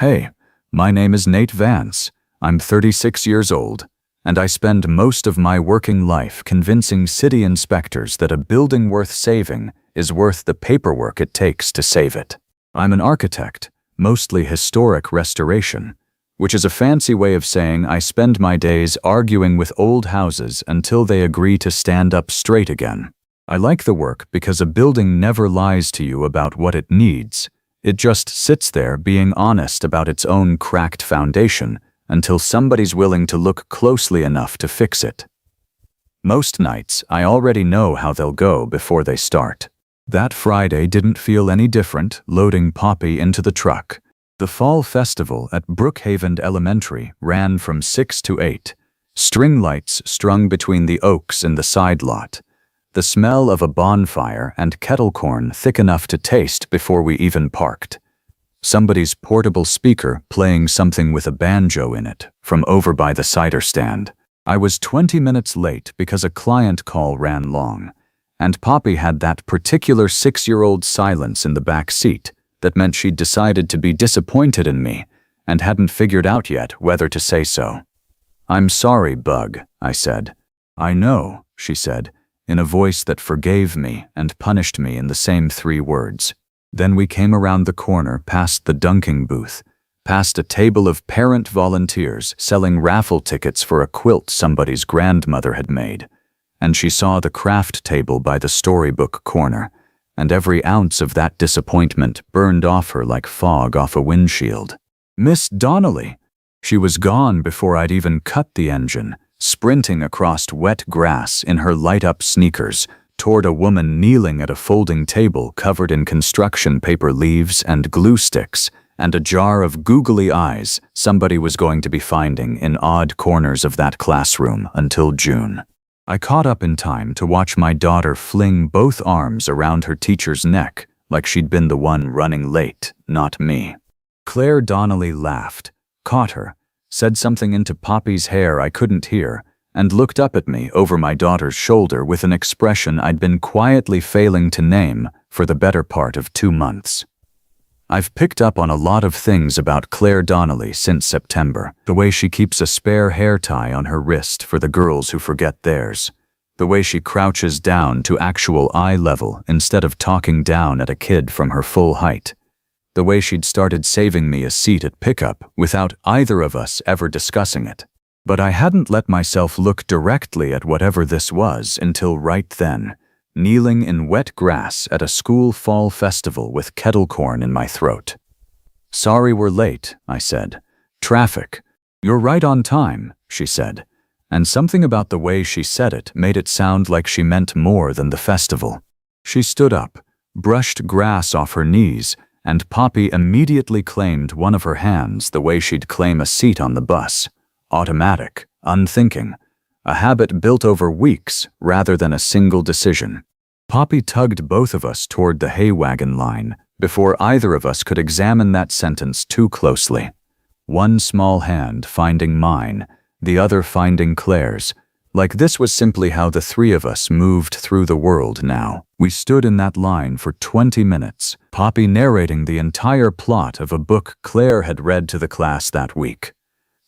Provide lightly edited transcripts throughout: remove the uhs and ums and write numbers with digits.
Hey, my name is Nate Vance. I'm 36 years old, and I spend most of my working life convincing city inspectors that a building worth saving is worth the paperwork it takes to save it. I'm an architect, mostly historic restoration, which is a fancy way of saying I spend my days arguing with old houses until they agree to stand up straight again. I like the work because a building never lies to you about what it needs. It just sits there being honest about its own cracked foundation until somebody's willing to look closely enough to fix it. Most nights, I already know how they'll go before they start. That Friday didn't feel any different, loading Poppy into the truck. The fall festival at Brookhaven Elementary ran from 6 to 8. String lights strung between the oaks in the side lot. The smell of a bonfire and kettle corn thick enough to taste before we even parked. Somebody's portable speaker playing something with a banjo in it from over by the cider stand. I was 20 minutes late because a client call ran long, and Poppy had that particular 6-year-old silence in the back seat that meant she'd decided to be disappointed in me and hadn't figured out yet whether to say so. "I'm sorry, Bug," I said. "I know," she said, in a voice that forgave me and punished me in the same 3 words. Then we came around the corner past the dunking booth, past a table of parent volunteers selling raffle tickets for a quilt somebody's grandmother had made, and she saw the craft table by the storybook corner, and every ounce of that disappointment burned off her like fog off a windshield. Miss Donnelly! She was gone before I'd even cut the engine, sprinting across wet grass in her light-up sneakers toward a woman kneeling at a folding table covered in construction paper leaves and glue sticks and a jar of googly eyes somebody was going to be finding in odd corners of that classroom until June. I caught up in time to watch my daughter fling both arms around her teacher's neck like she'd been the one running late, not me. Claire Donnelly laughed, caught her, said something into Poppy's hair I couldn't hear, and looked up at me over my daughter's shoulder with an expression I'd been quietly failing to name for the better part of 2 months. I've picked up on a lot of things about Claire Donnelly since September. The way she keeps a spare hair tie on her wrist for the girls who forget theirs. The way she crouches down to actual eye level instead of talking down at a kid from her full height. The way she'd started saving me a seat at pickup without either of us ever discussing it. But I hadn't let myself look directly at whatever this was until right then, kneeling in wet grass at a school fall festival with kettle corn in my throat. "Sorry we're late," I said. "Traffic." "You're right on time," she said, and something about the way she said it made it sound like she meant more than the festival. She stood up, brushed grass off her knees, and Poppy immediately claimed one of her hands the way she'd claim a seat on the bus. Automatic, unthinking. A habit built over weeks rather than a single decision. Poppy tugged both of us toward the hay wagon line before either of us could examine that sentence too closely. One small hand finding mine, the other finding Claire's. Like this was simply how the 3 of us moved through the world now. We stood in that line for 20 minutes, Poppy narrating the entire plot of a book Claire had read to the class that week.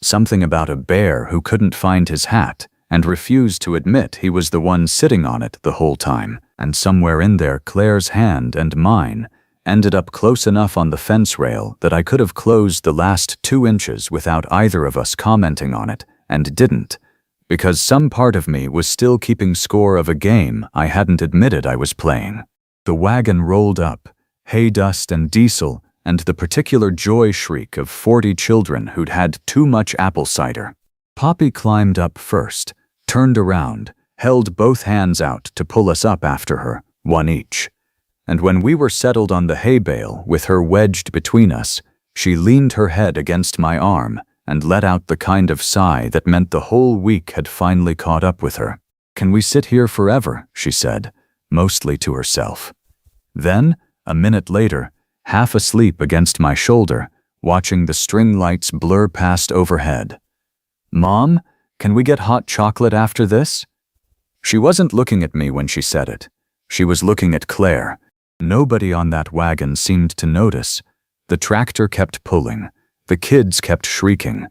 Something about a bear who couldn't find his hat and refused to admit he was the one sitting on it the whole time, and somewhere in there Claire's hand and mine ended up close enough on the fence rail that I could have closed the last 2 inches without either of us commenting on it, and didn't, because some part of me was still keeping score of a game I hadn't admitted I was playing. The wagon rolled up, hay dust and diesel, and the particular joy shriek of 40 children who'd had too much apple cider. Poppy climbed up first, turned around, held both hands out to pull us up after her, one each. And when we were settled on the hay bale with her wedged between us, she leaned her head against my arm and let out the kind of sigh that meant the whole week had finally caught up with her. "Can we sit here forever?" she said, mostly to herself. Then, a minute later, half asleep against my shoulder, watching the string lights blur past overhead. "Mom, can we get hot chocolate after this?" She wasn't looking at me when she said it. She was looking at Claire. Nobody on that wagon seemed to notice. The tractor kept pulling. The kids kept shrieking.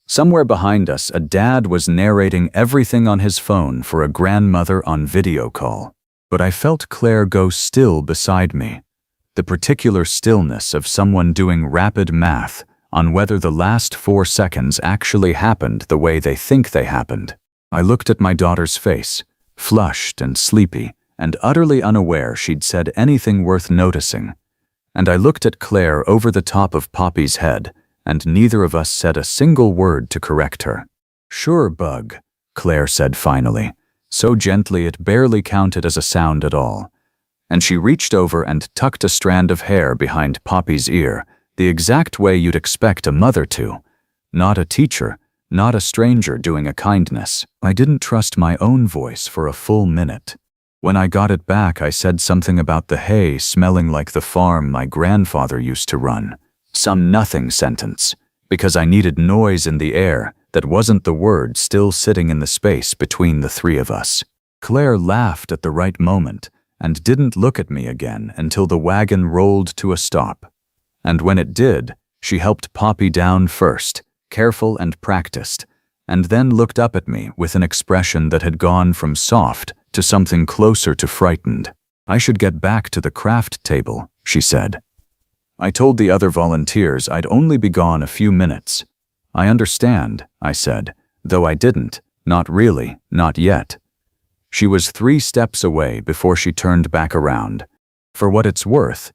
Somewhere behind us, a dad was narrating everything on his phone for a grandmother on video call. But I felt Claire go still beside me. The particular stillness of someone doing rapid math on whether the last 4 seconds actually happened the way they think they happened. I looked at my daughter's face, flushed and sleepy, and utterly unaware she'd said anything worth noticing. And I looked at Claire over the top of Poppy's head, and neither of us said a single word to correct her. "Sure, Bug," Claire said finally, so gently it barely counted as a sound at all. And she reached over and tucked a strand of hair behind Poppy's ear, the exact way you'd expect a mother to. Not a teacher, not a stranger doing a kindness. I didn't trust my own voice for a full minute. When I got it back, I said something about the hay smelling like the farm my grandfather used to run. Some nothing sentence, because I needed noise in the air that wasn't the word still sitting in the space between the three of us. Claire laughed at the right moment and didn't look at me again until the wagon rolled to a stop. And when it did, she helped Poppy down first, careful and practiced, and then looked up at me with an expression that had gone from soft to something closer to frightened. "I should get back to the craft table," she said. I told the other volunteers I'd only be gone a few minutes. "I understand," I said, though I didn't, not really, not yet. She was 3 steps away before she turned back around. For what it's worth,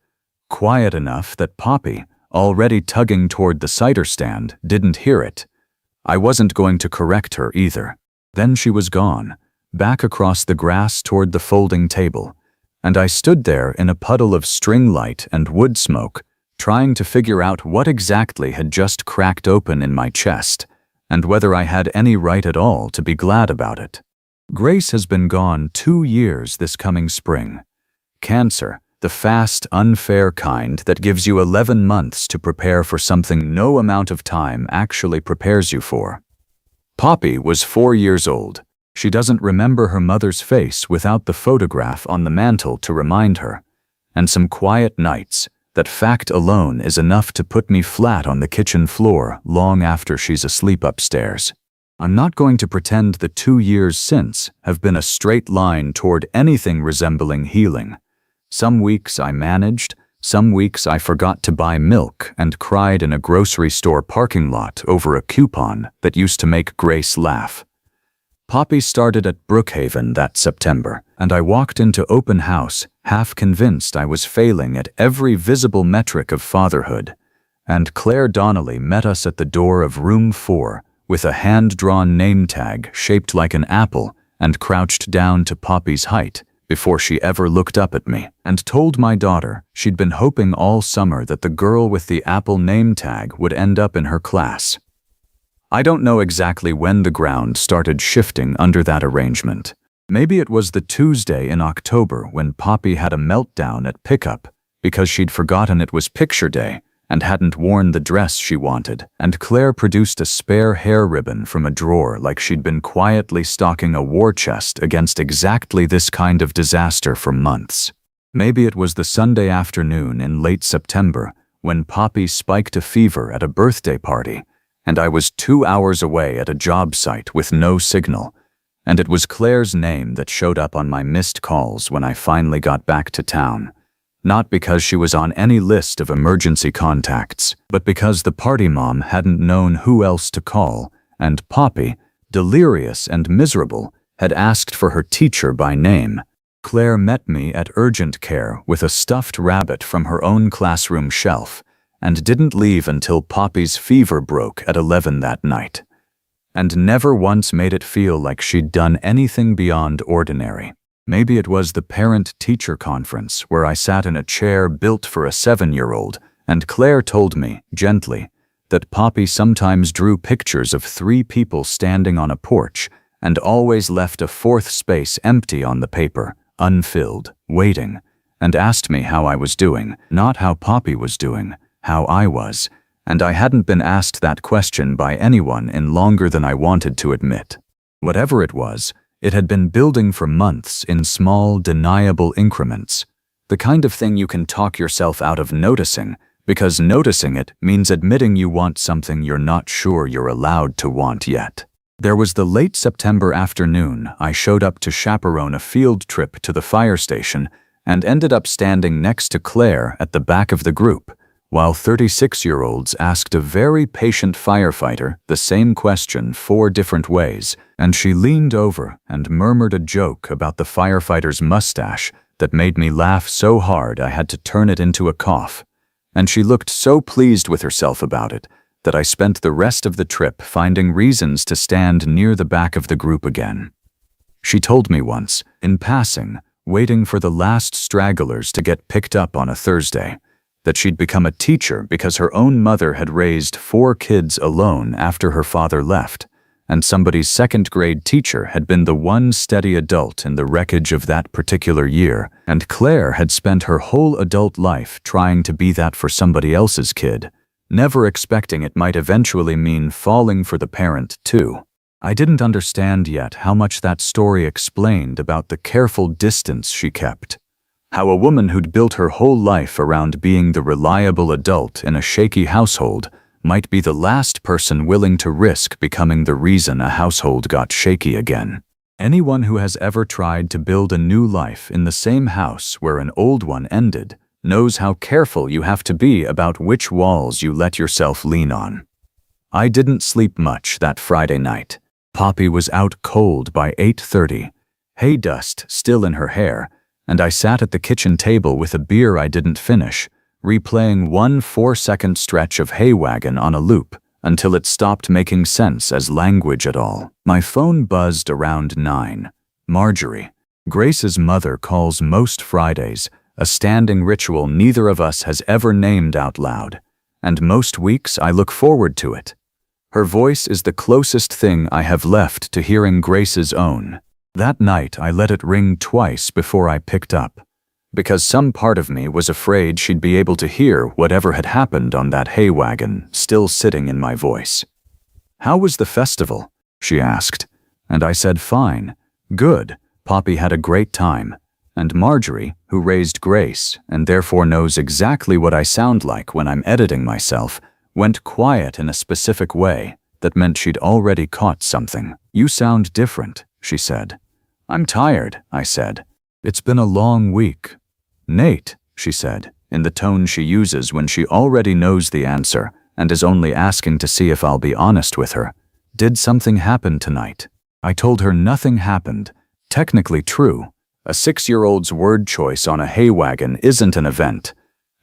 quiet enough that Poppy, already tugging toward the cider stand, didn't hear it. I wasn't going to correct her either. Then she was gone, back across the grass toward the folding table, and I stood there in a puddle of string light and wood smoke, trying to figure out what exactly had just cracked open in my chest, and whether I had any right at all to be glad about it. Grace has been gone 2 years this coming spring. Cancer, the fast, unfair kind that gives you 11 months to prepare for something no amount of time actually prepares you for. Poppy was 4 years old. She doesn't remember her mother's face without the photograph on the mantel to remind her. And some quiet nights, that fact alone is enough to put me flat on the kitchen floor long after she's asleep upstairs. I'm not going to pretend the 2 years since have been a straight line toward anything resembling healing. Some weeks I managed, some weeks I forgot to buy milk and cried in a grocery store parking lot over a coupon that used to make Grace laugh. Poppy started at Brookhaven that September, and I walked into open house, half convinced I was failing at every visible metric of fatherhood. And Claire Donnelly met us at the door of room 4 with a hand-drawn name tag shaped like an apple and crouched down to Poppy's height before she ever looked up at me, and told my daughter she'd been hoping all summer that the girl with the apple name tag would end up in her class. I don't know exactly when the ground started shifting under that arrangement. Maybe it was the Tuesday in October when Poppy had a meltdown at pickup because she'd forgotten it was picture day and hadn't worn the dress she wanted, and Claire produced a spare hair ribbon from a drawer like she'd been quietly stocking a war chest against exactly this kind of disaster for months. Maybe it was the Sunday afternoon in late September when Poppy spiked a fever at a birthday party, and I was 2 hours away at a job site with no signal, and it was Claire's name that showed up on my missed calls when I finally got back to town. Not because she was on any list of emergency contacts, but because the party mom hadn't known who else to call, and Poppy, delirious and miserable, had asked for her teacher by name. Claire met me at urgent care with a stuffed rabbit from her own classroom shelf, and didn't leave until Poppy's fever broke at 11 that night, and never once made it feel like she'd done anything beyond ordinary. Maybe it was the parent-teacher conference where I sat in a chair built for a 7-year-old, and Claire told me, gently, that Poppy sometimes drew pictures of 3 people standing on a porch and always left a 4th space empty on the paper, unfilled, waiting, and asked me how I was doing, not how Poppy was doing, how I was, and I hadn't been asked that question by anyone in longer than I wanted to admit. Whatever it was, it had been building for months in small, deniable increments, the kind of thing you can talk yourself out of noticing because noticing it means admitting you want something you're not sure you're allowed to want yet. There was the late September afternoon I showed up to chaperone a field trip to the fire station and ended up standing next to Claire at the back of the group, while 36-year-olds asked a very patient firefighter the same question 4 different ways, and she leaned over and murmured a joke about the firefighter's mustache that made me laugh so hard I had to turn it into a cough. And she looked so pleased with herself about it that I spent the rest of the trip finding reasons to stand near the back of the group again. She told me once, in passing, waiting for the last stragglers to get picked up on a Thursday, that she'd become a teacher because her own mother had raised 4 kids alone after her father left, and somebody's 2nd grade teacher had been the one steady adult in the wreckage of that particular year, and Claire had spent her whole adult life trying to be that for somebody else's kid, never expecting it might eventually mean falling for the parent too. I didn't understand yet how much that story explained about the careful distance she kept. How a woman who'd built her whole life around being the reliable adult in a shaky household might be the last person willing to risk becoming the reason a household got shaky again. Anyone who has ever tried to build a new life in the same house where an old one ended knows how careful you have to be about which walls you let yourself lean on. I didn't sleep much that Friday night. Poppy was out cold by 8:30, hay dust still in her hair, and I sat at the kitchen table with a beer I didn't finish, replaying one 4-second stretch of Hay Wagon on a loop until it stopped making sense as language at all. My phone buzzed around 9. Marjorie, Grace's mother, calls most Fridays, a standing ritual neither of us has ever named out loud, and most weeks I look forward to it. Her voice is the closest thing I have left to hearing Grace's own. That night I let it ring twice before I picked up, because some part of me was afraid she'd be able to hear whatever had happened on that hay wagon still sitting in my voice. "How was the festival?" she asked, and I said fine, good, Poppy had a great time, and Marjorie, who raised Grace and therefore knows exactly what I sound like when I'm editing myself, went quiet in a specific way that meant she'd already caught something. "You sound different," she said. "I'm tired," I said. "It's been a long week." "Nate," she said, in the tone she uses when she already knows the answer and is only asking to see if I'll be honest with her. "Did something happen tonight?" I told her nothing happened. Technically true. A 6-year-old's word choice on a hay wagon isn't an event,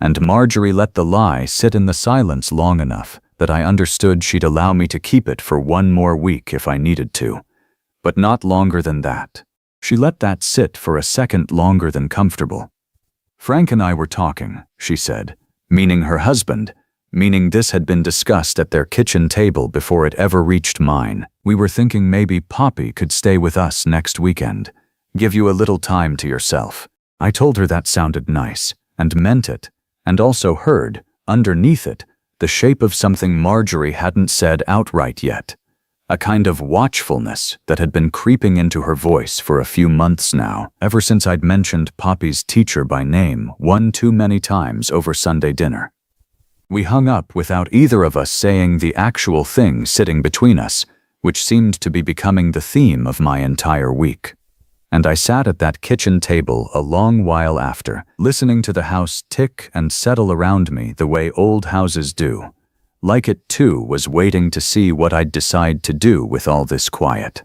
and Marjorie let the lie sit in the silence long enough that I understood she'd allow me to keep it for 1 more week if I needed to. But not longer than that. She let that sit for a second longer than comfortable. "Frank and I were talking," she said, meaning her husband, meaning this had been discussed at their kitchen table before it ever reached mine. "We were thinking maybe Poppy could stay with us next weekend. Give you a little time to yourself." I told her that sounded nice, and meant it, and also heard, underneath it, the shape of something Marjorie hadn't said outright yet. A kind of watchfulness that had been creeping into her voice for a few months now, ever since I'd mentioned Poppy's teacher by name 1 too many times over Sunday dinner. We hung up without either of us saying the actual thing sitting between us, which seemed to be becoming the theme of my entire week. And I sat at that kitchen table a long while after, listening to the house tick and settle around me the way old houses do. Like it too was waiting to see what I'd decide to do with all this quiet.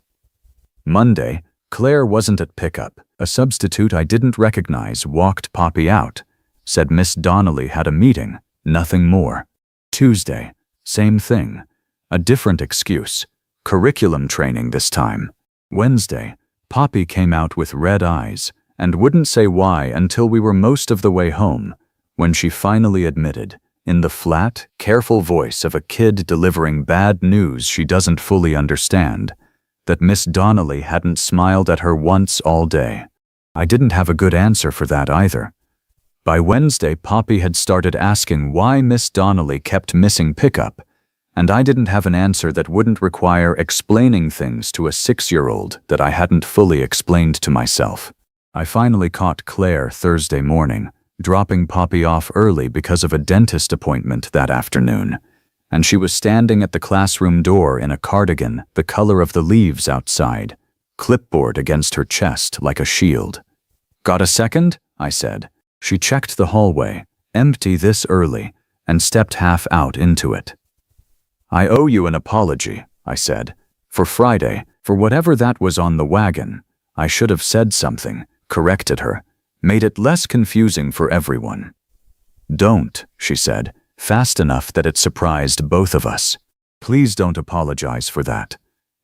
Monday, Claire wasn't at pickup. A substitute I didn't recognize walked Poppy out, said Miss Donnelly had a meeting, nothing more. Tuesday, same thing. A different excuse. Curriculum training this time. Wednesday, Poppy came out with red eyes and wouldn't say why until we were most of the way home, when she finally admitted, in the flat, careful voice of a kid delivering bad news she doesn't fully understand, that Miss Donnelly hadn't smiled at her once all day. I didn't have a good answer for that either. By Wednesday, Poppy had started asking why Miss Donnelly kept missing pickup, and I didn't have an answer that wouldn't require explaining things to a 6-year-old that I hadn't fully explained to myself. I finally caught Claire Thursday morning, dropping Poppy off early because of a dentist appointment that afternoon, and she was standing at the classroom door in a cardigan the color of the leaves outside, clipboard against her chest like a shield. "Got a second?" I said. She checked the hallway, empty this early, and stepped half out into it. "I owe you an apology," I said. "For Friday, for whatever that was on the wagon. I should have said something, corrected her, made it less confusing for everyone." "Don't," she said, fast enough that it surprised both of us. "Please don't apologize for that.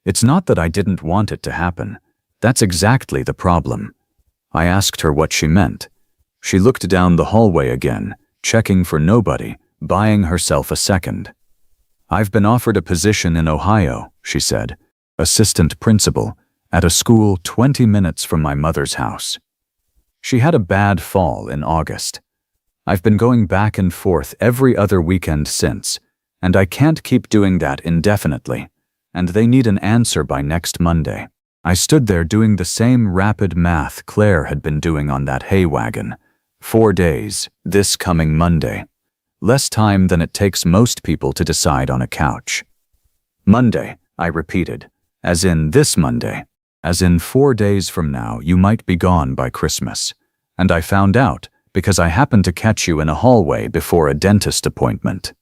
It's not that I didn't want it to happen. That's exactly the problem." I asked her what she meant. She looked down the hallway again, checking for nobody, buying herself a second. "I've been offered a position in Ohio," she said, "assistant principal, at a school 20 minutes from my mother's house." She had a bad fall in August. "I've been going back and forth every other weekend since, and I can't keep doing that indefinitely, and they need an answer by next Monday." I stood there doing the same rapid math Claire had been doing on that hay wagon. 4 days, this coming Monday. Less time than it takes most people to decide on a couch. "Monday," I repeated, "as in this Monday. As in 4 days from now you might be gone by Christmas. And I found out because I happened to catch you in a hallway before a dentist appointment."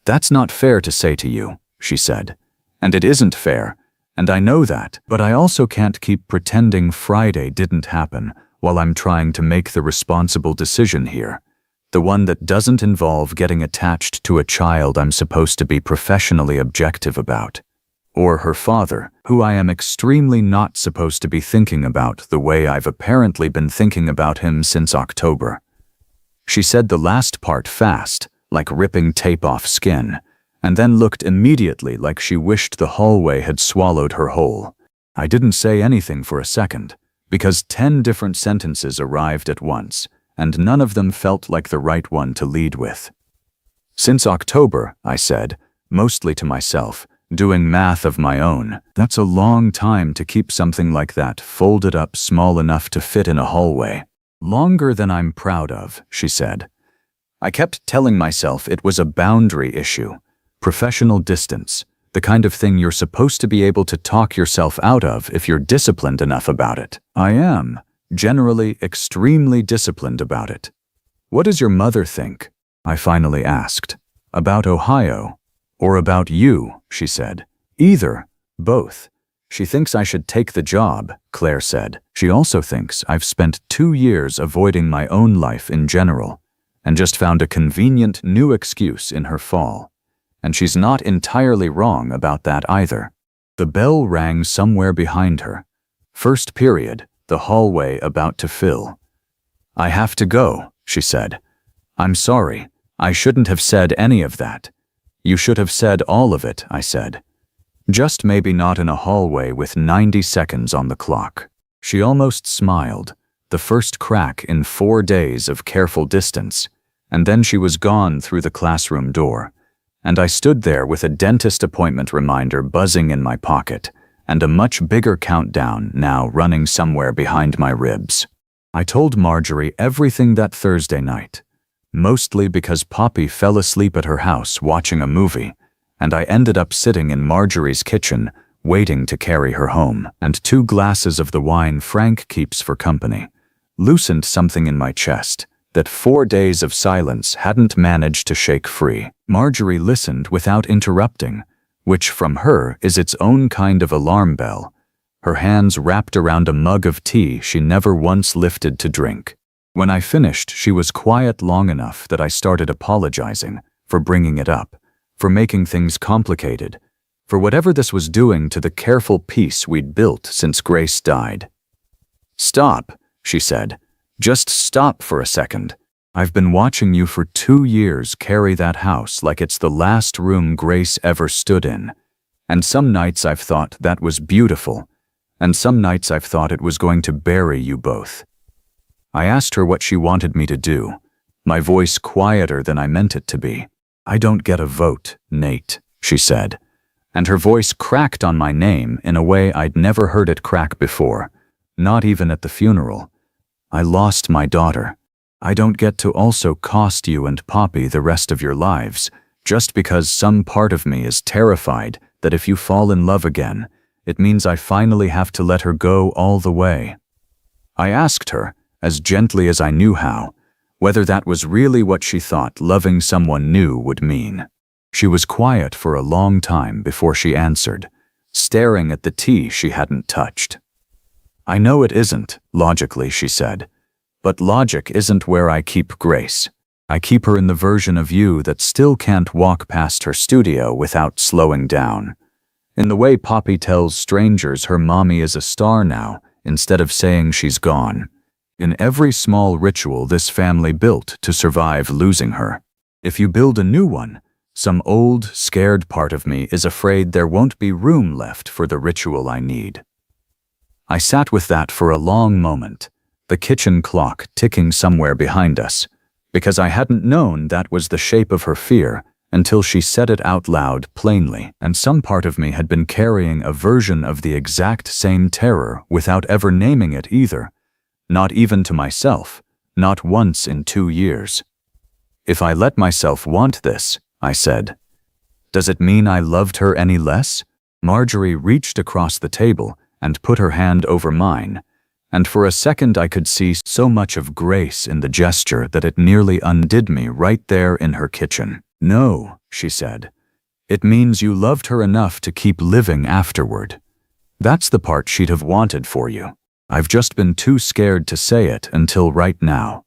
"That's not fair to say to you," she said. "And it isn't fair, and I know that, but I also can't keep pretending Friday didn't happen while I'm trying to make the responsible decision here. The one that doesn't involve getting attached to a child I'm supposed to be professionally objective about. Or her father, who I am extremely not supposed to be thinking about the way I've apparently been thinking about him since October." She said the last part fast, like ripping tape off skin, and then looked immediately like she wished the hallway had swallowed her whole. I didn't say anything for a second, because 10 different sentences arrived at once, and none of them felt like the right one to lead with. "Since October," I said, mostly to myself, doing math of my own. "That's a long time to keep something like that folded up small enough to fit in a hallway." "Longer than I'm proud of," she said. I kept telling myself it was a boundary issue, professional distance, the kind of thing you're supposed to be able to talk yourself out of if you're disciplined enough about it. I am, generally extremely disciplined about it. "What does your mother think?" I finally asked. "About Ohio? Or about you?" she said. "Either. Both. She thinks I should take the job," Claire said. "She also thinks I've spent 2 years avoiding my own life in general, and just found a convenient new excuse in her fall. And she's not entirely wrong about that either." The bell rang somewhere behind her. First period, the hallway about to fill. "I have to go," she said. "I'm sorry. I shouldn't have said any of that." "You should have said all of it," I said. "Just maybe not in a hallway with 90 seconds on the clock." She almost smiled, the first crack in 4 days of careful distance, and then she was gone through the classroom door, and I stood there with a dentist appointment reminder buzzing in my pocket, and a much bigger countdown now running somewhere behind my ribs. I told Marjorie everything that Thursday night, mostly because Poppy fell asleep at her house watching a movie, and I ended up sitting in Marjorie's kitchen waiting to carry her home, and 2 glasses of the wine Frank keeps for company loosened something in my chest that 4 days of silence hadn't managed to shake free. Marjorie listened without interrupting, which from her is its own kind of alarm bell, her hands wrapped around a mug of tea she never once lifted to drink. When I finished, she was quiet long enough that I started apologizing for bringing it up, for making things complicated, for whatever this was doing to the careful peace we'd built since Grace died. "Stop," she said. "Just stop for a second. I've been watching you for 2 years carry that house like it's the last room Grace ever stood in, and some nights I've thought that was beautiful, and some nights I've thought it was going to bury you both." I asked her what she wanted me to do, my voice quieter than I meant it to be. "I don't get a vote, Nate," she said, and her voice cracked on my name in a way I'd never heard it crack before, not even at the funeral. "I lost my daughter. I don't get to also cost you and Poppy the rest of your lives, just because some part of me is terrified that if you fall in love again, it means I finally have to let her go all the way. I asked her, as gently as I knew how, whether that was really what she thought loving someone new would mean. She was quiet for a long time before she answered, staring at the tea she hadn't touched. I know it isn't, logically, she said, but logic isn't where I keep Grace. I keep her in the version of you that still can't walk past her studio without slowing down. In the way Poppy tells strangers her mommy is a star now, instead of saying she's gone. In every small ritual this family built to survive losing her. If you build a new one, some old, scared part of me is afraid there won't be room left for the ritual I need. I sat with that for a long moment, the kitchen clock ticking somewhere behind us, because I hadn't known that was the shape of her fear until she said it out loud plainly, and some part of me had been carrying a version of the exact same terror without ever naming it either, not even to myself, not once in 2 years. If I let myself want this, I said, does it mean I loved her any less? Marjorie reached across the table and put her hand over mine, and for a second I could see so much of grace in the gesture that it nearly undid me right there in her kitchen. No, she said. It means you loved her enough to keep living afterward. That's the part she'd have wanted for you. I've just been too scared to say it until right now.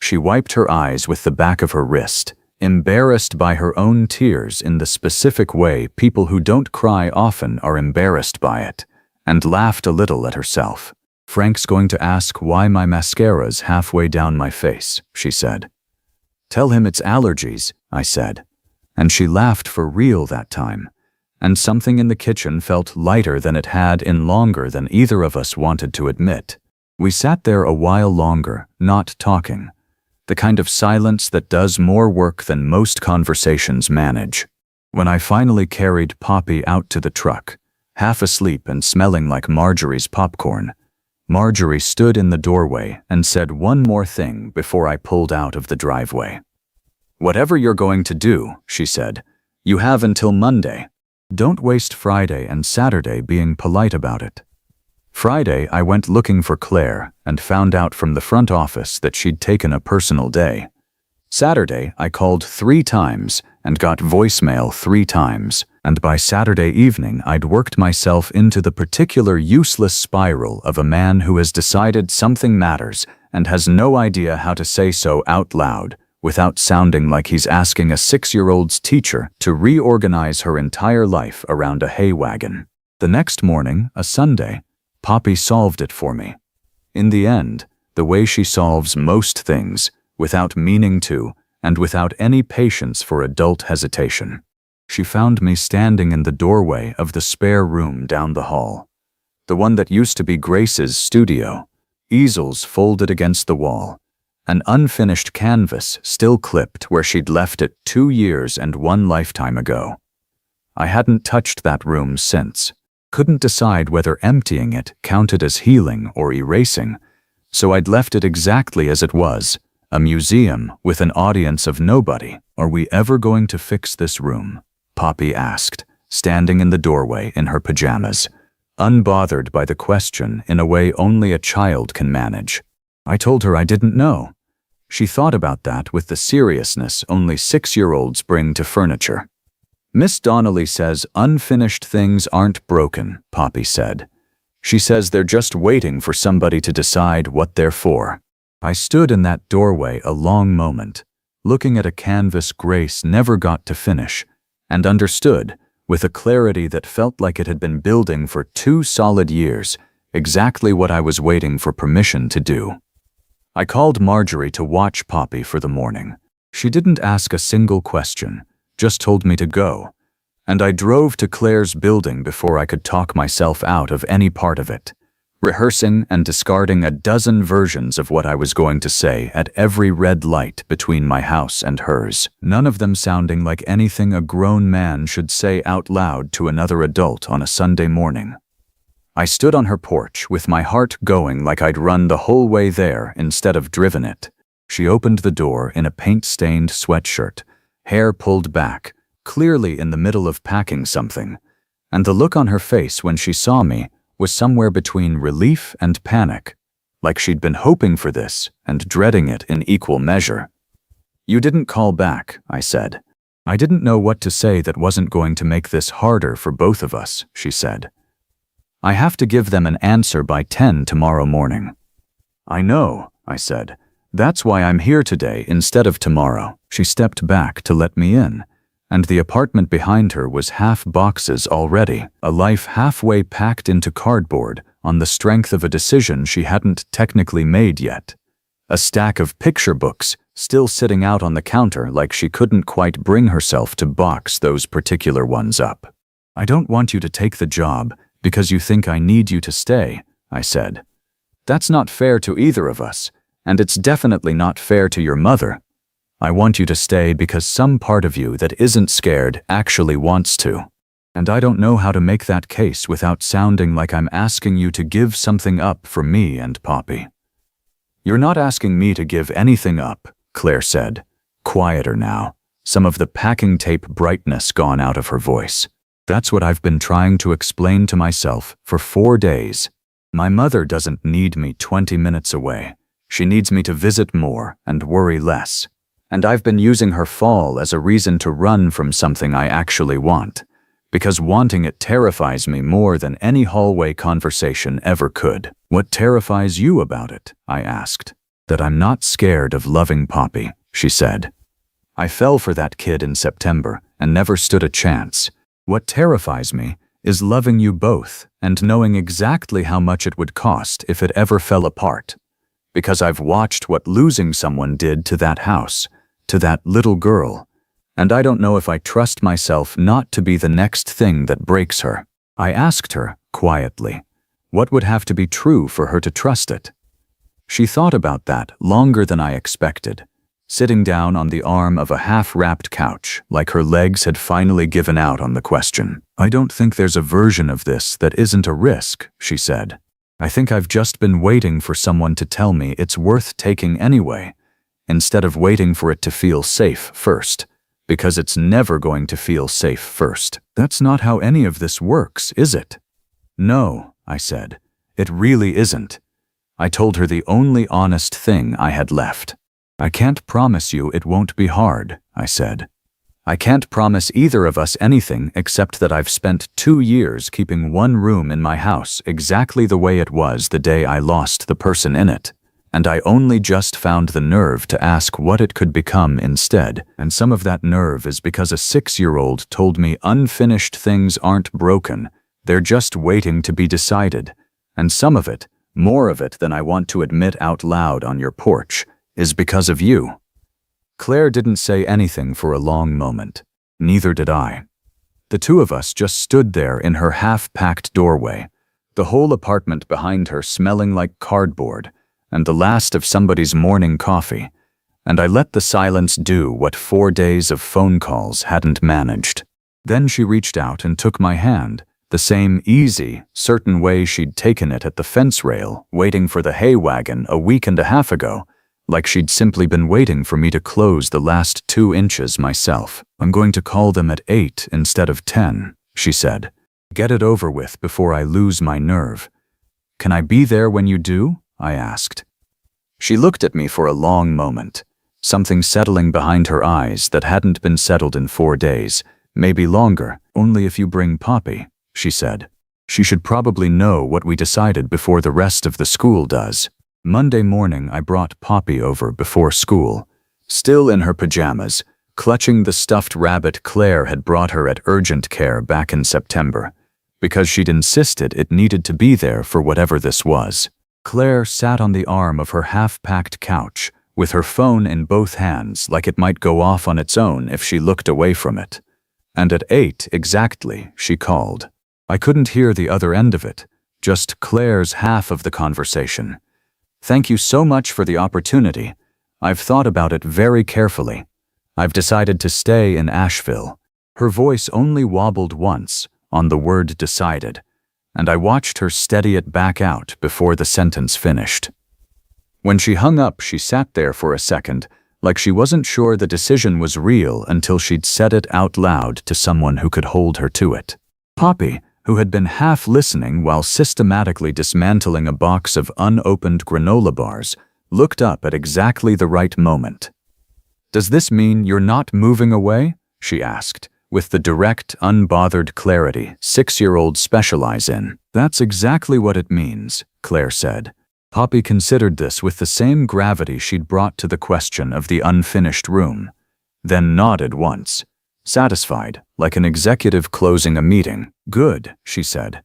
She wiped her eyes with the back of her wrist, embarrassed by her own tears in the specific way people who don't cry often are embarrassed by it, and laughed a little at herself. Frank's going to ask why my mascara's halfway down my face, she said. Tell him it's allergies, I said. And she laughed for real that time, and something in the kitchen felt lighter than it had in longer than either of us wanted to admit. We sat there a while longer, not talking. The kind of silence that does more work than most conversations manage. When I finally carried Poppy out to the truck, half asleep and smelling like Marjorie's popcorn, Marjorie stood in the doorway and said one more thing before I pulled out of the driveway. Whatever you're going to do, she said, you have until Monday. Don't waste Friday and Saturday being polite about it. Friday, I went looking for Claire and found out from the front office that she'd taken a personal day. Saturday, I called 3 times and got voicemail 3 times, and by Saturday evening I'd worked myself into the particular useless spiral of a man who has decided something matters and has no idea how to say so out loud without sounding like he's asking a 6-year-old's teacher to reorganize her entire life around a hay wagon. The next morning, a Sunday, Poppy solved it for me. In the end, the way she solves most things, without meaning to, and without any patience for adult hesitation. She found me standing in the doorway of the spare room down the hall, the one that used to be Grace's studio, easels folded against the wall, an unfinished canvas still clipped where she'd left it 2 years and 1 lifetime ago. I hadn't touched that room since, couldn't decide whether emptying it counted as healing or erasing, so I'd left it exactly as it was, a museum with an audience of nobody. Are we ever going to fix this room? Poppy asked, standing in the doorway in her pajamas, unbothered by the question in a way only a child can manage. I told her I didn't know. She thought about that with the seriousness only 6-year-olds bring to furniture. Miss Donnelly says unfinished things aren't broken, Poppy said. She says they're just waiting for somebody to decide what they're for. I stood in that doorway a long moment, looking at a canvas Grace never got to finish, and understood, with a clarity that felt like it had been building for 2 solid years, exactly what I was waiting for permission to do. I called Marjorie to watch Poppy for the morning. She didn't ask a single question, just told me to go, and I drove to Claire's building before I could talk myself out of any part of it, rehearsing and discarding a dozen versions of what I was going to say at every red light between my house and hers, none of them sounding like anything a grown man should say out loud to another adult on a Sunday morning. I stood on her porch with my heart going like I'd run the whole way there instead of driven it, She opened the door in a paint-stained sweatshirt, hair pulled back, clearly in the middle of packing something, and the look on her face when she saw me was somewhere between relief and panic, like she'd been hoping for this and dreading it in equal measure. "You didn't call back," I said. "I didn't know what to say that wasn't going to make this harder for both of us," she said. "I have to give them an answer by 10 tomorrow morning." "I know," I said. "That's why I'm here today instead of tomorrow." She stepped back to let me in, and the apartment behind her was half boxes already, a life halfway packed into cardboard on the strength of a decision she hadn't technically made yet. A stack of picture books still sitting out on the counter like she couldn't quite bring herself to box those particular ones up. "I don't want you to take the job because you think I need you to stay," I said. "That's not fair to either of us, and it's definitely not fair to your mother. I want you to stay because some part of you that isn't scared actually wants to. And I don't know how to make that case without sounding like I'm asking you to give something up for me and Poppy." "You're not asking me to give anything up," Claire said, quieter now, some of the packing tape brightness gone out of her voice. "That's what I've been trying to explain to myself for 4 days. My mother doesn't need me 20 minutes away. She needs me to visit more and worry less. And I've been using her fall as a reason to run from something I actually want, because wanting it terrifies me more than any hallway conversation ever could." "What terrifies you about it?" I asked. "That I'm not scared of loving Poppy," she said. "I fell for that kid in September and never stood a chance. What terrifies me is loving you both and knowing exactly how much it would cost if it ever fell apart. Because I've watched what losing someone did to that house, to that little girl, and I don't know if I trust myself not to be the next thing that breaks her." I asked her, quietly, what would have to be true for her to trust it? She thought about that longer than I expected, sitting down on the arm of a half-wrapped couch, like her legs had finally given out on the question. "I don't think there's a version of this that isn't a risk," she said. "I think I've just been waiting for someone to tell me it's worth taking anyway, instead of waiting for it to feel safe first, because it's never going to feel safe first. That's not how any of this works, is it?" "No," I said. "It really isn't." I told her the only honest thing I had left. "I can't promise you it won't be hard," I said. "I can't promise either of us anything except that I've spent 2 years keeping one room in my house exactly the way it was the day I lost the person in it, and I only just found the nerve to ask what it could become instead, and some of that nerve is because a 6-year-old told me unfinished things aren't broken, they're just waiting to be decided, and some of it, more of it than I want to admit out loud on your porch, is because of you." Claire didn't say anything for a long moment. Neither did I. The two of us just stood there in her half-packed doorway, the whole apartment behind her smelling like cardboard and the last of somebody's morning coffee, and I let the silence do what 4 days of phone calls hadn't managed. Then she reached out and took my hand, the same easy, certain way she'd taken it at the fence rail, waiting for the hay wagon a week and a half ago, like she'd simply been waiting for me to close the last 2 inches myself. "I'm going to call them at 8 instead of 10, she said. "Get it over with before I lose my nerve." "Can I be there when you do?" I asked. She looked at me for a long moment, something settling behind her eyes that hadn't been settled in 4 days, maybe longer. "Only if you bring Poppy," she said. "She should probably know what we decided before the rest of the school does." Monday morning I brought Poppy over before school, still in her pajamas, clutching the stuffed rabbit Claire had brought her at urgent care back in September, because she'd insisted it needed to be there for whatever this was. Claire sat on the arm of her half-packed couch, with her phone in both hands like it might go off on its own if she looked away from it. And at 8 exactly, she called. I couldn't hear the other end of it, just Claire's half of the conversation. "Thank you so much for the opportunity. I've thought about it very carefully. I've decided to stay in Asheville." Her voice only wobbled once, on the word decided, and I watched her steady it back out before the sentence finished. When she hung up, she sat there for a second, like she wasn't sure the decision was real until she'd said it out loud to someone who could hold her to it. Poppy, who had been half listening while systematically dismantling a box of unopened granola bars, looked up at exactly the right moment. "Does this mean you're not moving away?" she asked, with the direct, unbothered clarity 6-year-olds specialize in. "That's exactly what it means," Claire said. Poppy considered this with the same gravity she'd brought to the question of the unfinished room, then nodded once, satisfied, like an executive closing a meeting. "Good," she said.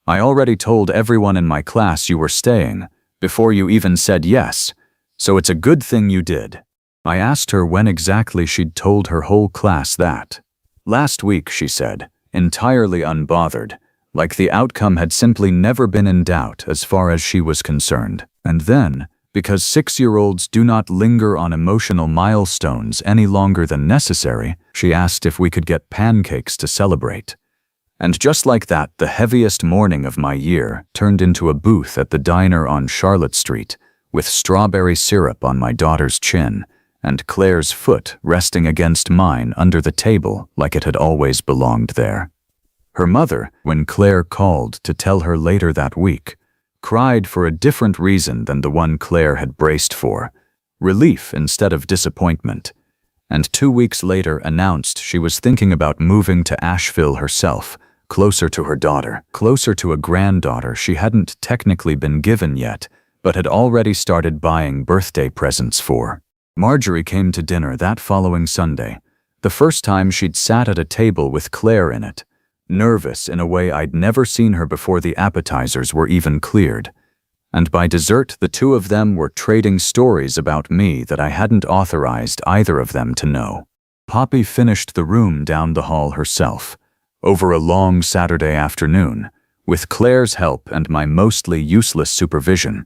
"I already told everyone in my class you were staying, before you even said yes, so it's a good thing you did." I asked her when exactly she'd told her whole class that. "Last week," she said, entirely unbothered, like the outcome had simply never been in doubt as far as she was concerned. And then, because 6-year-olds do not linger on emotional milestones any longer than necessary, she asked if we could get pancakes to celebrate. And just like that, the heaviest morning of my year turned into a booth at the diner on Charlotte Street, with strawberry syrup on my daughter's chin, and Claire's foot resting against mine under the table like it had always belonged there. Her mother, when Claire called to tell her later that week, cried for a different reason than the one Claire had braced for, relief instead of disappointment, and 2 weeks later announced she was thinking about moving to Asheville herself, closer to her daughter, closer to a granddaughter she hadn't technically been given yet, but had already started buying birthday presents for. Marjorie came to dinner that following Sunday, the first time she'd sat at a table with Claire in it, nervous in a way I'd never seen her before the appetizers were even cleared. And by dessert, the two of them were trading stories about me that I hadn't authorized either of them to know. Poppy finished the room down the hall herself, over a long Saturday afternoon, with Claire's help and my mostly useless supervision.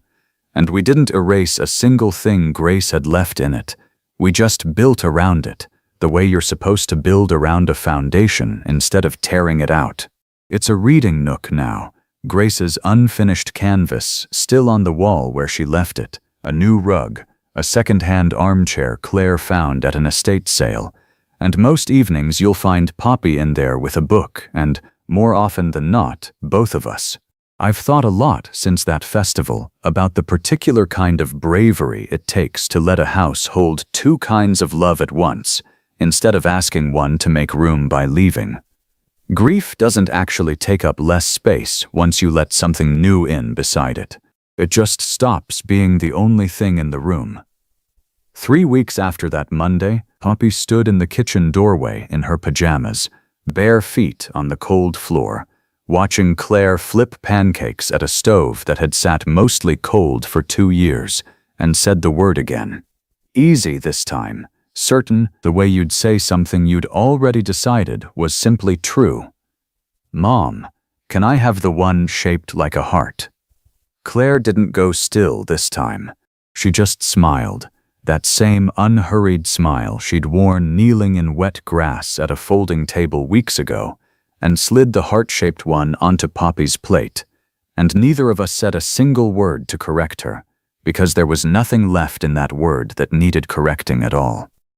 And we didn't erase a single thing Grace had left in it. We just built around it, the way you're supposed to build around a foundation instead of tearing it out. It's a reading nook now, Grace's unfinished canvas still on the wall where she left it, a new rug, a second-hand armchair Claire found at an estate sale, and most evenings you'll find Poppy in there with a book and, more often than not, both of us. I've thought a lot since that festival about the particular kind of bravery it takes to let a house hold two kinds of love at once, instead of asking one to make room by leaving. Grief doesn't actually take up less space once you let something new in beside it. It just stops being the only thing in the room. 3 weeks after that Monday, Poppy stood in the kitchen doorway in her pajamas, bare feet on the cold floor, watching Claire flip pancakes at a stove that had sat mostly cold for 2 years, and said the word again. Easy this time, certain the way you'd say something you'd already decided was simply true. "Mom, can I have the one shaped like a heart?" Claire didn't go still this time. She just smiled, that same unhurried smile she'd worn kneeling in wet grass at a folding table weeks ago, and slid the heart-shaped one onto Poppy's plate, and neither of us said a single word to correct her, because there was nothing left in that word that needed correcting at all.